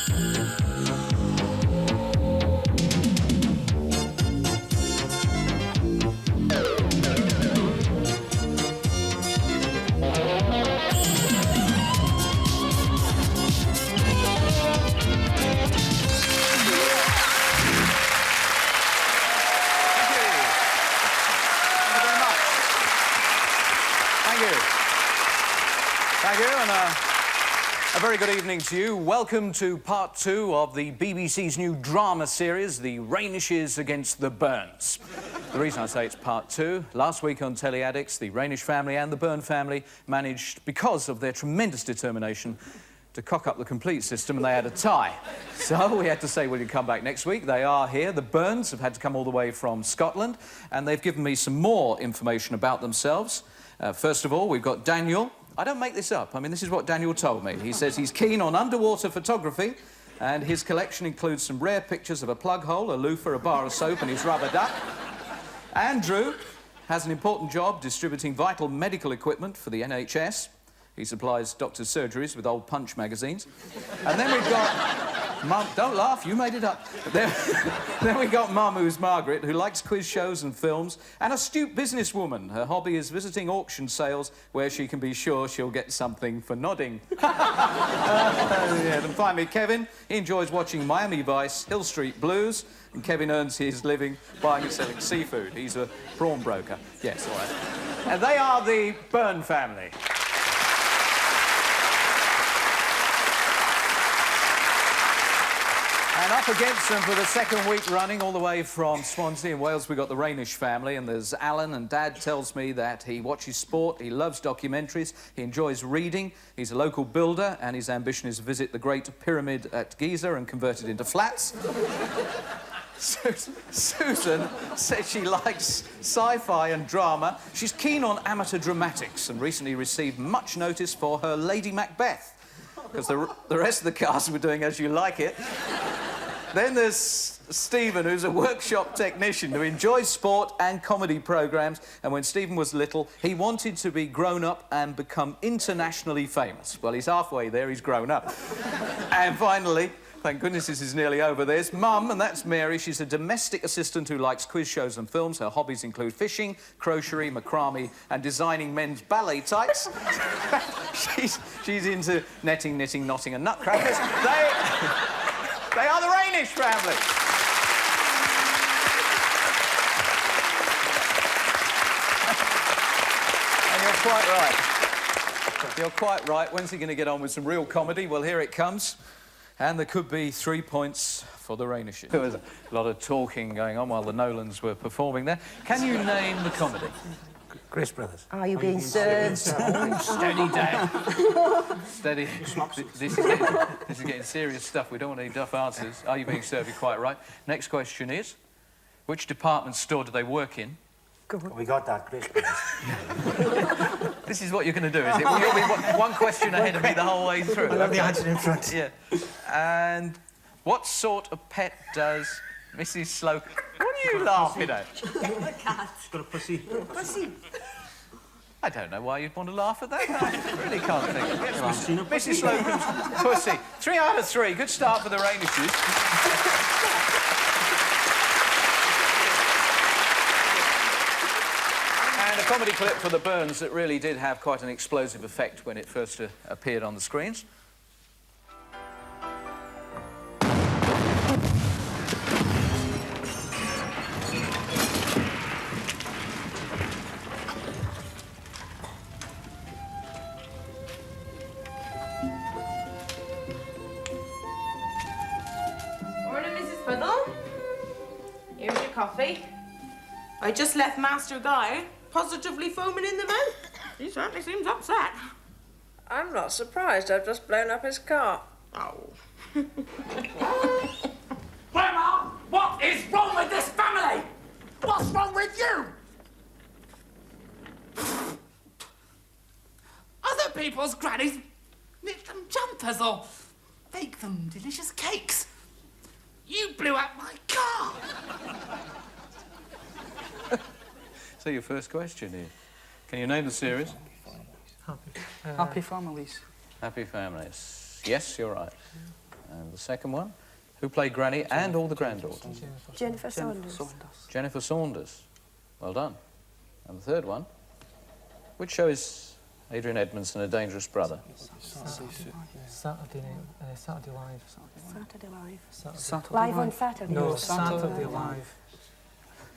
Thank you, and a very good evening to you. Welcome to part 2 of the BBC's new drama series, The Rainishes Against the Burns. The reason I say it's part 2, last week on Telly Addicts, the Rainish family and the Byrne family managed, because of their tremendous determination, to cock up the complete system, and they had a tie. So we had to say, will you come back next week? They are here. The Byrnes have had to come all the way from Scotland, and they've given me some more information about themselves. First of all, we've got Daniel. I don't make this up. I mean, this is what Daniel told me. He says he's keen on underwater photography, and his collection includes some rare pictures of a plug hole, a loofah, a bar of soap, and his rubber duck. Andrew has an important job distributing vital medical equipment for the NHS. He supplies doctors' surgeries with old Punch magazines. And then we've got Mum... Don't laugh, you made it up. Then we've got Mum, who's Margaret, who likes quiz shows and films, an astute businesswoman. Her hobby is visiting auction sales where she can be sure she'll get something for nodding. Yeah. And finally, Kevin. He enjoys watching Miami Vice, Hill Street Blues, and Kevin earns his living buying and selling seafood. He's a prawn broker. Yes, all right. And they are the Byrne family. And up against them for the second week running, all the way from Swansea in Wales, we've got the Rainish family, and there's Alan, and Dad tells me that he watches sport, he loves documentaries, he enjoys reading, he's a local builder, and his ambition is to visit the Great Pyramid at Giza and convert it into flats. Susan says she likes sci-fi and drama. She's keen on amateur dramatics and recently received much notice for her Lady Macbeth, because the rest of the cast were doing As You Like It. Then there's Stephen, who's a workshop technician who enjoys sport and comedy programmes, and when Stephen was little, he wanted to be grown up and become internationally famous. Well, he's halfway there, he's grown up. And finally, thank goodness this is nearly over, there's Mum, and that's Mary. She's a domestic assistant who likes quiz shows and films. Her hobbies include fishing, crochery, macrame, and designing men's ballet tights. she's into netting, knitting, knotting, and nutcrackers. They are the Rainish family. And you're quite right. You're quite right. When's he going to get on with some real comedy? Well, here it comes. And there could be 3 points for the Rainishes. There was a lot of talking going on while the Nolans were performing there. Can you name the comedy? Grace Brothers. Are you being served? Steady, Dad. Steady. This is getting serious stuff. We don't want any duff answers. Are you being served? You're quite right. Next question is, which department store do they work in? We got that, Grace Brothers. This is what you're going to do, is it? Well, you'll be one question ahead of me the whole way through. I love the answer in front. Yeah. And what sort of pet does Mrs. Slocum... What are you laughing at? A cat. She's got a pussy. Pussy. I don't know why you'd want to laugh at that. I really can't think. Mrs. Slocum's pussy. 3 out of 3. Good start for the Rainishes. And a comedy clip for the Byrnes that really did have quite an explosive effect when it first appeared on the screens. Morning, Mrs. Puddle. Here's your coffee. I just left Master Guy positively foaming in the mouth. He certainly seems upset. I'm not surprised. I've just blown up his car. Oh. Grandma, what is wrong with this family? What's wrong with you? Other people's grannies knit them jumpers or bake them delicious cakes. You blew up my car. So your first question here. Can you name the series? Happy Families. Happy Families. Yes, you're right. And the second one, who played Granny and all the granddaughters? Jennifer Saunders. Jennifer Saunders. Well done. And the third one, which show is Adrian Edmonds and A Dangerous Brother? Saturday Live. Saturday Live. Saturday Live on Saturday. No, Saturday Live.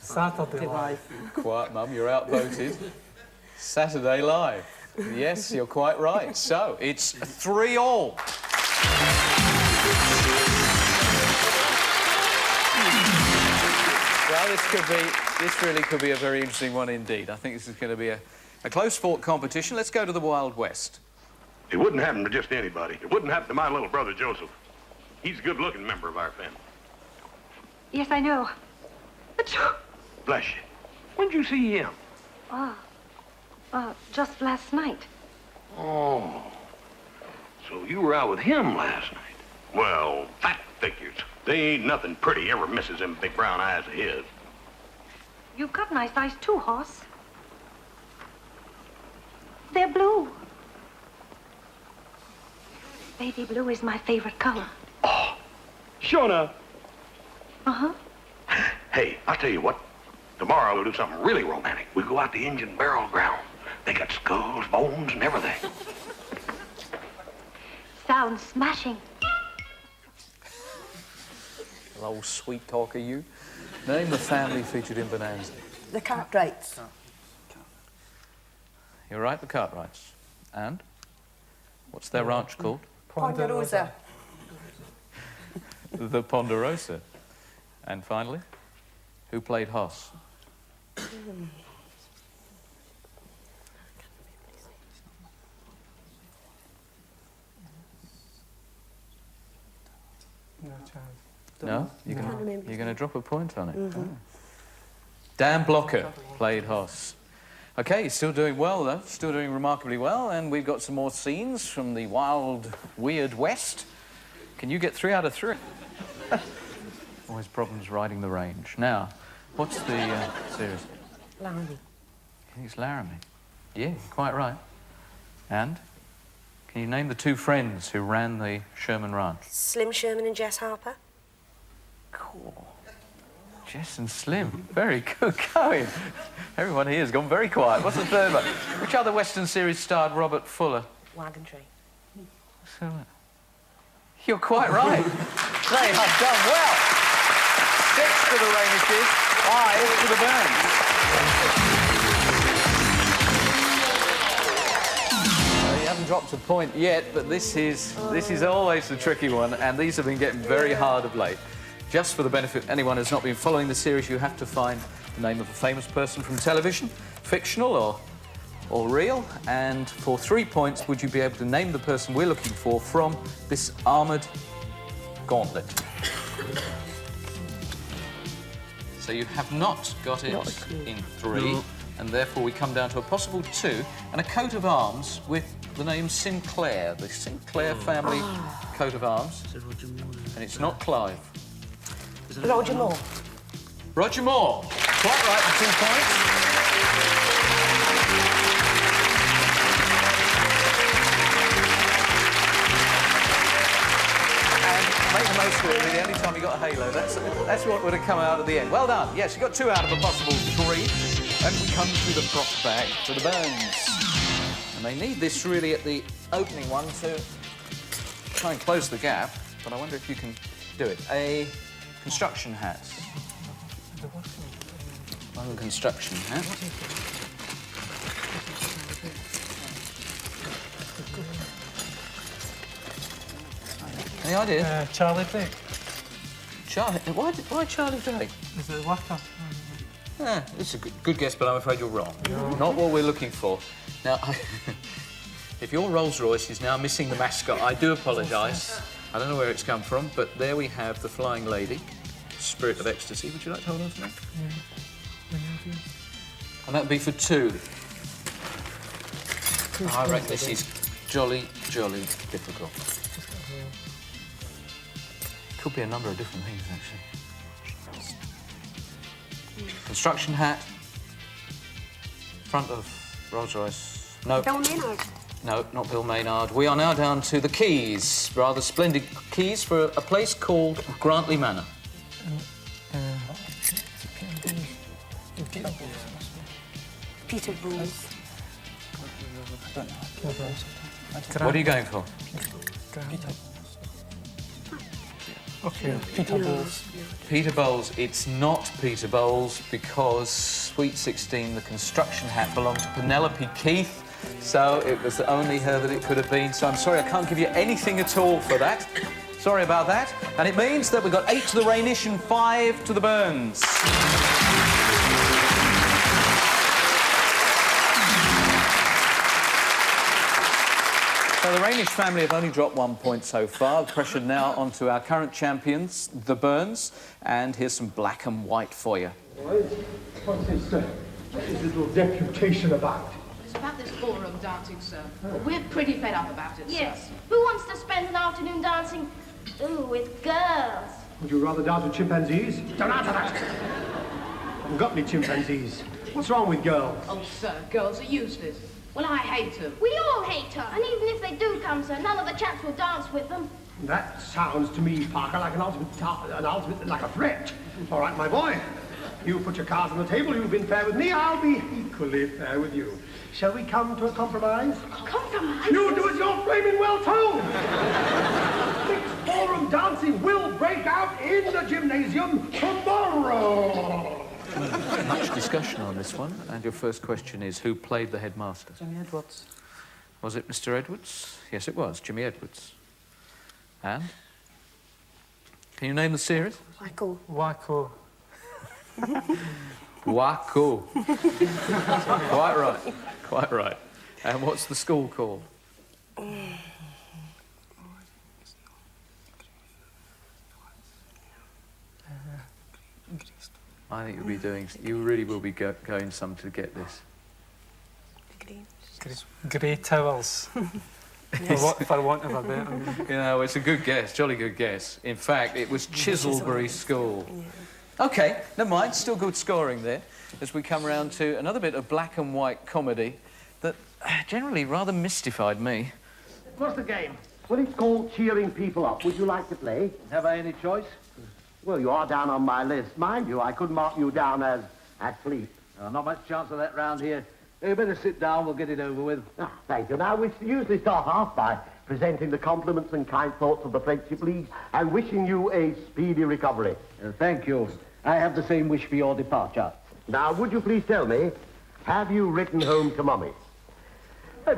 Saturday Live. Quiet, Mum, you're outvoted. Saturday Live. Yes, you're quite right. So, it's 3-all. Well, this really could be a very interesting one indeed. I think this is going to be a close-fought competition. Let's go to the Wild West. It wouldn't happen to just anybody. It wouldn't happen to my little brother, Joseph. He's a good-looking member of our family. Yes, I know. Bless you. When'd you see him? Just last night. Oh. So you were out with him last night? Well, that figures. They ain't nothing pretty ever misses them big brown eyes of his. You've got nice eyes too, Hoss. They're blue. Baby blue is my favorite color. Oh, sure enough. Uh-huh. Hey, I'll tell you what. Tomorrow we'll do something really romantic. We'll go out to Indian Burial Ground. They got skulls, bones, and everything. Sounds smashing. Old sweet talker, you. Name the family featured in Bonanza. The Cartwrights. You're right, the Cartwrights. And? What's their ranch called? Ponderosa. The Ponderosa. And finally, who played Hoss? No chance. No? You're going to drop a point on it. Oh. Dan Blocker played Hoss. OK, he's still doing well, though. Still doing remarkably well. And we've got some more scenes from the wild, weird West. Can you get 3 out of 3? Always problems riding the range. Now, what's the series? Laramie. I think it's Laramie. Yeah, quite right. And? Can you name the 2 friends who ran the Sherman Ranch? Slim Sherman and Jess Harper. Cool. Jess and Slim. Very good going. Everyone here has gone very quiet. What's the third one? Which other Western series starred Robert Fuller? Wagon Train. So, you're quite right. They have done well. 6 to the Rainishes, 5 to the Burns. You haven't dropped a point yet, but this is always the tricky one, and these have been getting very hard of late. Just for the benefit of anyone who's not been following the series, you have to find the name of a famous person from television, fictional or real, and for 3 points, would you be able to name the person we're looking for from this armoured gauntlet? So you have not got it in 3, and therefore we come down to a possible 2, and a coat of arms with the name Sinclair, the Sinclair family coat of arms. And it's not Clive. Roger Moore. Roger Moore. Quite right for 2 points. And make the most of it, really. Any time you got a halo, that's what would have come out at the end. Well done. Yes, you got 2 out of a possible 3. And we come to the prop bag for the Burns. And they need this really at the opening one to try and close the gap. But I wonder if you can do it. A construction hat. One construction hat. Any idea? Charlie Dick. Charlie? Why Charlie Drake? Is it a worker? It's a good guess, but I'm afraid you're wrong. Not what we're looking for. Now, if your Rolls Royce is now missing the mascot, I do apologise. I don't know where it's come from, but there we have the Flying Lady, Spirit of Ecstasy. Would you like to hold on to that? Yeah. And that would be for 2. I reckon this is jolly, jolly difficult. Could be a number of different things, actually. Construction hat, front of Rolls Royce. No. Bill Maynard. No, not Bill Maynard. We are now down to the keys. Rather splendid keys for a place called Grantley Manor. Peterborough. What are you going for? Okay, Peter Bowles. Peter Bowles. It's not Peter Bowles because Sweet 16, the construction hat, belonged to Penelope Keith. So it was only her that it could have been. So I'm sorry, I can't give you anything at all for that. Sorry about that. And it means that we've got 8 to the Rainish and 5 to the Burns. So the Rainish family have only dropped 1 point so far. The pressure now onto our current champions, the Burns. And here's some black and white for you. What's this little deputation about? It's about this ballroom dancing, sir. We're pretty fed up about it, Yes. sir. Who wants to spend an afternoon dancing? Ooh, with girls. Would you rather dance with chimpanzees? Don't answer that! I haven't got any chimpanzees. What's wrong with girls? Oh, sir, girls are useless. Well, I hate them. We all hate her. And even if they do come, sir, none of the chaps will dance with them. That sounds to me, Parker, like an ultimate, like a threat. All right, my boy. You put your cards on the table. You've been fair with me. I'll be equally fair with you. Shall we come to a compromise? Compromise? You do as you're flaming well told. Mixed ballroom dancing will break out in the gymnasium tomorrow. Much discussion on this one. And your first question is, who played the headmaster? Jimmy Edwards. Was it Mr. Edwards? Yes, it was. Jimmy Edwards. And? Can you name the series? Michael. Wacko. Waco. Quite right. Quite right. And what's the school called? I think you really will be going some to get this. Grey towels. For want of a better. You know, it's a good guess, jolly good guess. In fact, it was Chiselbury School. OK, never mind, still good scoring there, as we come round to another bit of black and white comedy that generally rather mystified me. What's the game? Well, it's called cheering people up. Would you like to play? Have I any choice? Well, you are down on my list. Mind you, I could mark you down as asleep. Not much chance of that round here. You better sit down, we'll get it over with. Ah, thank you. Now, we usually start off by presenting the compliments and kind thoughts of the Friendship League and wishing you a speedy recovery. Thank you. I have the same wish for your departure. Now, would you please tell me, have you written home to Mummy? I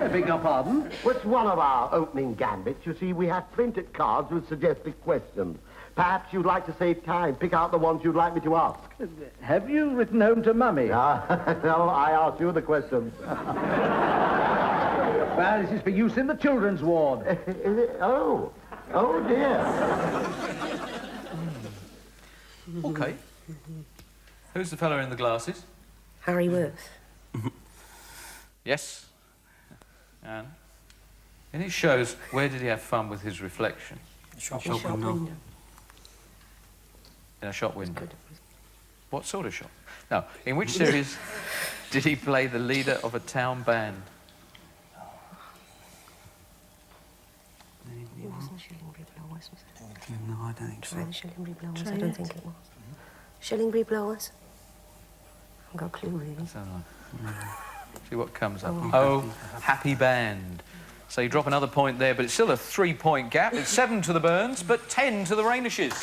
beg your pardon? Well, it's one of our opening gambits. You see, we have printed cards with suggested questions. Perhaps you'd like to save time. Pick out the ones you'd like me to ask. Have you written home to Mummy? No, I asked you the questions. Well, this is for use in the children's ward. Is it? Oh. Oh, dear. OK. Who's the fellow in the glasses? Harry Worth. Yes. And in his shows, where did he have fun with his reflection? Shop window. In a shop window. What sort of shop? Now, in which series did he play the leader of a town band? It wasn't Shillingbury Blowers, was it? No, I don't think so. Try the Shillingbury Blowers. I don't think it was. Shillingbury Blowers? I've got a clue, really. So, see what comes up. Oh, Happy Band. So you drop another point there, but it's still a 3-point gap. It's 7 to the Burns, but 10 to the Rainishes.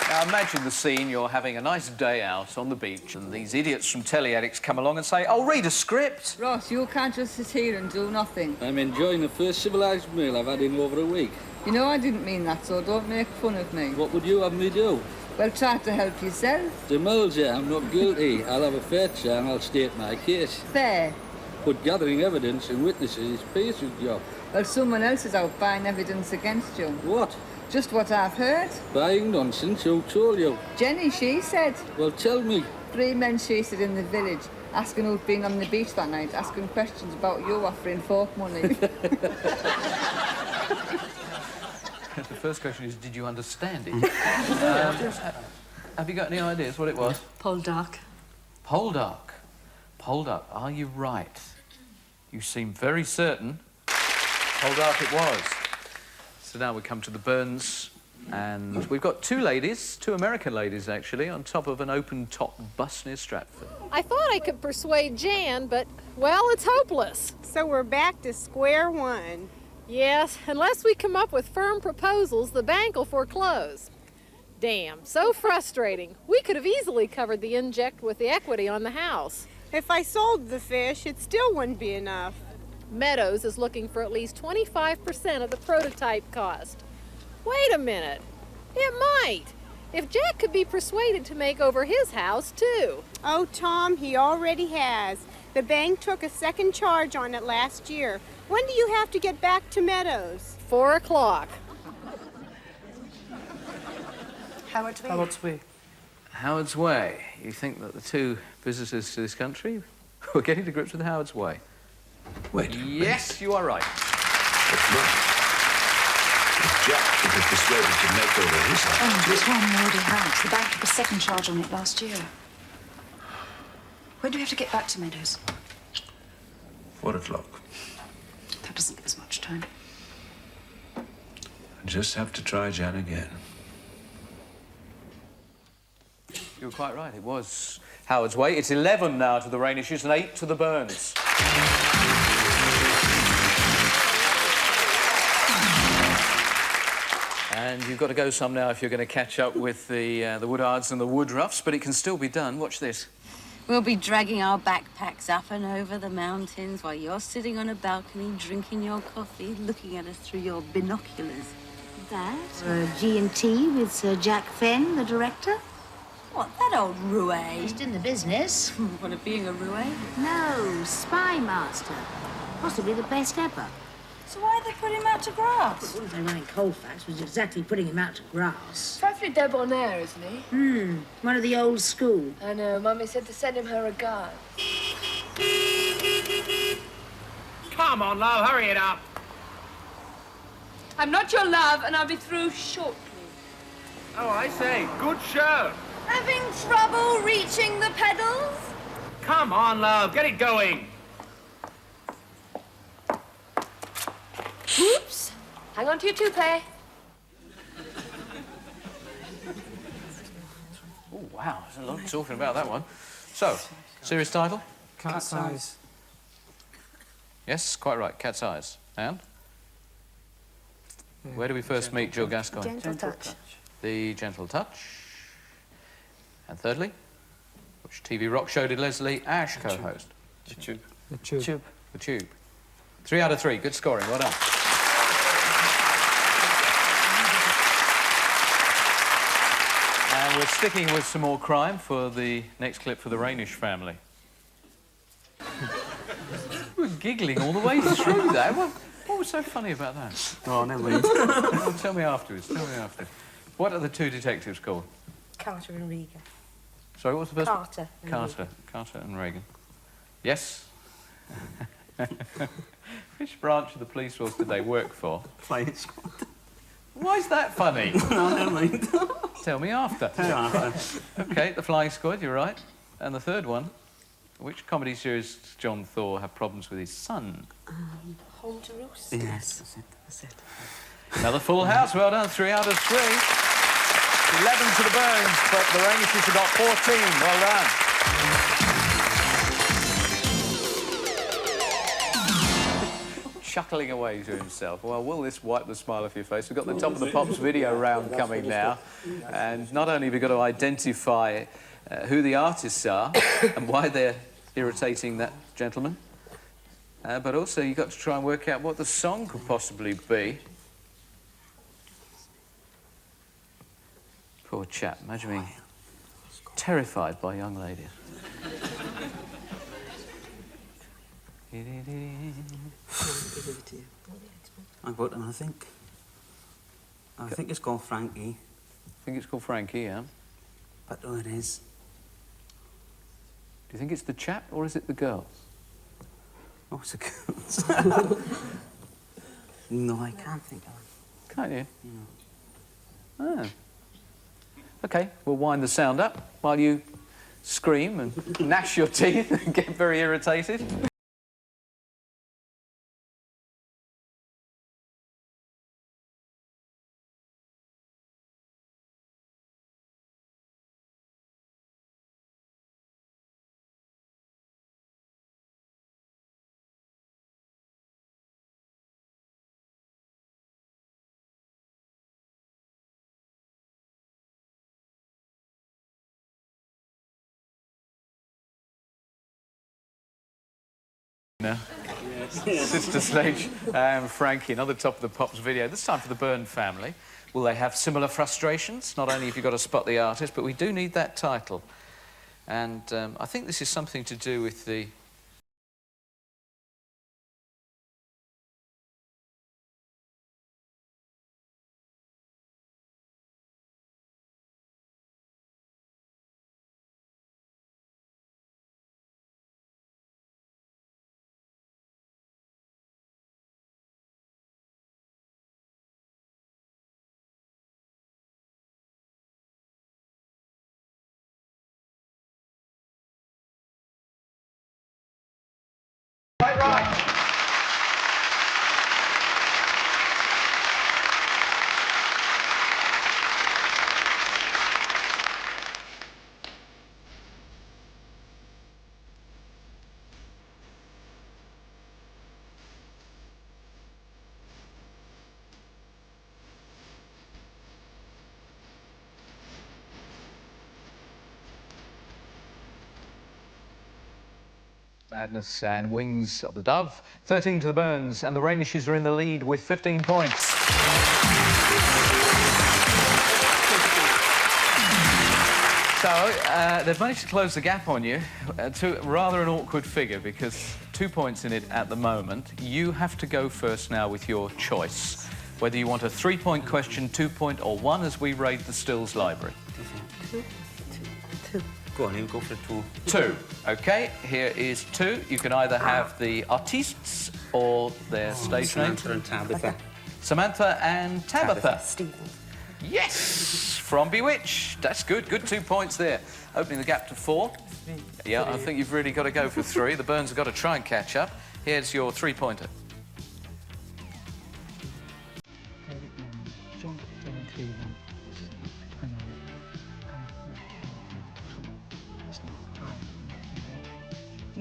Now imagine the scene, you're having a nice day out on the beach and these idiots from Telly Addicts come along and say, "Oh, read a script." Ross, you can't just sit here and do nothing. I'm enjoying the first civilised meal I've had in over a week. You know I didn't mean that, so don't make fun of me. What would you have me do? Well, try to help yourself. The Mulder, I'm not guilty. I'll have a fair try and I'll state my case. Fair. But gathering evidence and witnesses is Peter's job. Well, someone else is out buying evidence against you. What? Just what I've heard. Buying nonsense, who told you? Jenny, she said. Well, tell me. 3 men chased it in the village, asking who'd been on the beach that night, asking questions about you offering folk money. The first question is, did you understand it? Have you got any ideas what it was? Poldark. Poldark. Poldark. Are you right? You seem very certain. Poldark it was. So now we come to the Burns, and we've got two ladies, two American ladies actually, on top of an open-top bus near Stratford. I thought I could persuade Jan, but, well, it's hopeless. So we're back to square one. Yes, unless we come up with firm proposals, the bank will foreclose. Damn, so frustrating. We could have easily covered the inject with the equity on the house. If I sold the fish, it still wouldn't be enough. Meadows is looking for at least 25% of the prototype cost. Wait a minute. It might. If Jack could be persuaded to make over his house, too. Oh, Tom, he already has. The bank took a second charge on it last year. When do you have to get back to Meadows? 4 o'clock. Howard's Way. Howard's Way. Howard's Way. You think that the two visitors to this country were getting to grips with Howard's Way? Wait. Yes, you are right. That's right. If Jack could be persuaded to make over his house. Oh, there's one we already have. The bank took a second charge on it last year. When do we have to get back to Meadows? 4 o'clock. That doesn't give us much time. I just have to try Jan again. You were quite right. It was Howard's Way. It's 11 now to the Rainishes and 8 to the Burns. And you've got to go some now if you're going to catch up with the Woodards and the Woodruffs, but it can still be done. Watch this. We'll be dragging our backpacks up and over the mountains while you're sitting on a balcony drinking your coffee, looking at us through your binoculars. That? G&T with Sir Jack Fenn, the director? What, that old roué? Just in the business. What, of being a roué? No, spy master. Possibly the best ever. So why'd they put him out to grass? One thing like Colfax was exactly putting him out to grass. Frightfully debonair, isn't he? One of the old school. I know. Mummy said to send him her regards. Come on, love, hurry it up. I'm not your love, and I'll be through shortly. Oh, I say, good show. Having trouble reaching the pedals? Come on, love, get it going. Oops. Hang on to your toupee. Oh, wow. There's a lot talking about that one. So, series title? Cat's Eyes. Yes, quite right. Cat's Eyes. And? Yeah. Where do we first meet Jill Gascoigne? Gentle touch. The Gentle Touch. And thirdly, which TV rock show did Leslie Ash co-host? The Tube. The Tube. The Tube. 3 out of 3. Good scoring. Well done. And we're sticking with some more crime for the next clip for the Rainish family. We're giggling all the way through that. What was so funny about that? Oh, never mind. Oh, tell me afterwards. Tell me after. What are the two detectives called? Carter and Regan. Sorry, what's the first Carter and Carter. Carter and Regan. Yes? Which branch of the police force did they work for? Flying Squad. Why is that funny? No, never mind. Tell me after. Tell you after. OK, The Flying Squad, you're right. And the third one, which comedy series does John Thor have problems with his son? Home to Roost. Yes, that's it. Another full house, well done, 3 out of 3. 11 to the Burns, but the Rainishes have got 14, well done. Chuckling away to himself. Well, will this wipe the smile off your face? We've got the Top of the Pops video round coming now. And not only have we got to identify who the artists are and why they're irritating that gentleman, but also you've got to try and work out what the song could possibly be. Poor chap, imagine being terrified by young ladies. I've got them, I think. I think it's called Frankie. I think it's called Frankie, yeah? But oh, it is. Do you think it's the chap or is it the girls? Oh, it's the girls. No, I can't think of it. Can't you? Oh. OK, we'll wind the sound up while you scream and gnash your teeth and get very irritated. Now, Sister Sledge and Frankie, another Top of the Pops video. This time for the Byrne family. Will they have similar frustrations? Not only have you got to spot the artist, but we do need that title. And I think this is something to do with the... Right. Madness and Wings of the Dove. 13 to the Byrnes, and the Rainishes are in the lead with 15 points. So, they've managed to close the gap on you to rather an awkward figure, because 2 points in it at the moment. You have to go first now with your choice, whether you want a 3-point question, 2-point, or 1, as we raid the Stills library. Two. Go on, you go for 2. 2. OK, here is 2. You can either have the artistes or their stage names. Samantha and Tabitha. Samantha and Tabitha. Stephen. Yes! From Bewitched. That's good. Good 2 points there. Opening the gap to 4. Yeah, I think you've really got to go for 3. The Byrnes have got to try and catch up. Here's your 3-pointer.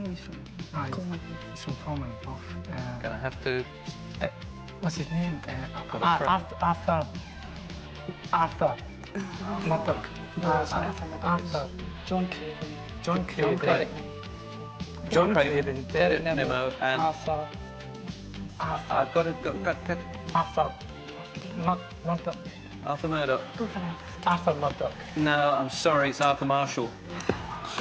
He's from Coleman. Gonna have to... What's his name? Arthur. Murdoch. Arthur. John Kelly. John Craven. Nemo and... Arthur. I've got it. Arthur. Murdoch. Arthur Murdoch. Arthur Murdoch. No, I'm sorry, it's Arthur Marshall.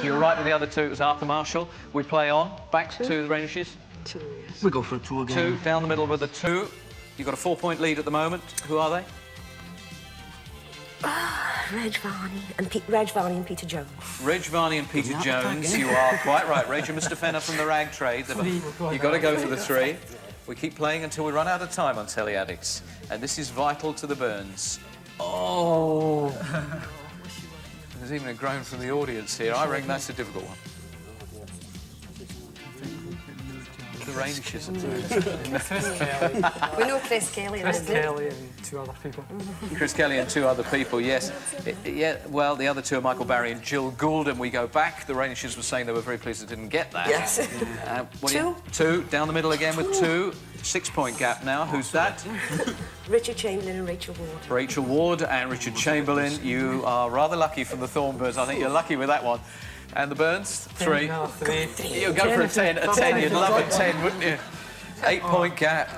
You're right with the other 2, it was Arthur Marshall. We play on, back to the Rainishes. 2, yes. We go for a 2 again. 2, down the middle with a 2. You've got a 4-point lead at the moment. Who are they? Reg Varney and Peter Jones. Reg Varney and Peter Jones. You are quite right. Reg and Mr. Fenner from the rag trade. You've got to go for the 3. We keep playing until we run out of time on Telly Addicts. And this is vital to the Byrnes. Oh! There's even a groan from the audience here. I reckon that's a difficult one. The Rainishes. We know Chris Kelly. Chris Kelly and 2 other people. Chris Kelly and 2 other people, yes. Yeah, well, the other 2 are Michael Barry and Jill Gould, and we go back. The Rainishes were saying they were very pleased they didn't get that. Yes. 2, down the middle again with 2. 6-point gap now. Who's that? Richard Chamberlain and Rachel Ward. Rachel Ward and Richard Chamberlain. You are rather lucky from the Thornbirds. I think you're lucky with that one. And the Byrnes? 3. You'll go for a 10. A 10. You'd love a 10, wouldn't you? 8-point gap.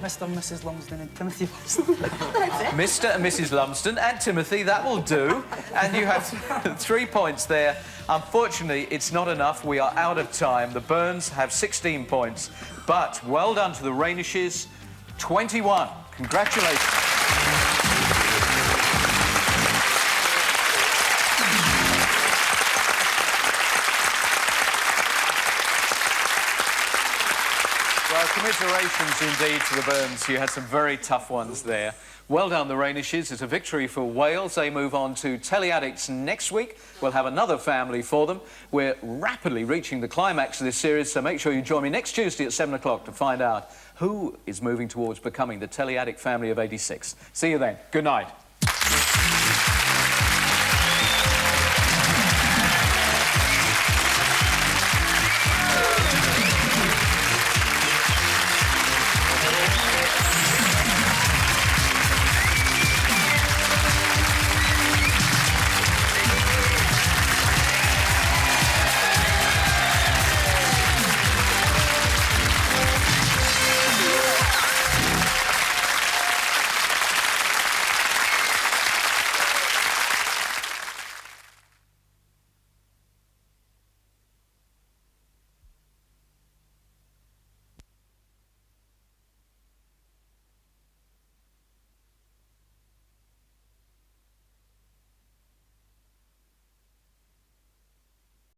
Mr. and Mrs. Lumsden and Timothy Lumsden. Mr. and Mrs. Lumsden and Timothy, that will do. And you have 3 points there. Unfortunately, it's not enough. We are out of time. The Byrnes have 16 points. But well done to the Rainishes, 21. Congratulations. Well, Commiserations indeed to the Burns. You had some very tough ones there. Well done, the Rainishes. It's a victory for Wales. They move on to Telly Addicts next week. We'll have another family for them. We're rapidly reaching the climax of this series, so make sure you join me next Tuesday at 7 o'clock to find out who is moving towards becoming the Telly Addict family of '86. See you then. Good night.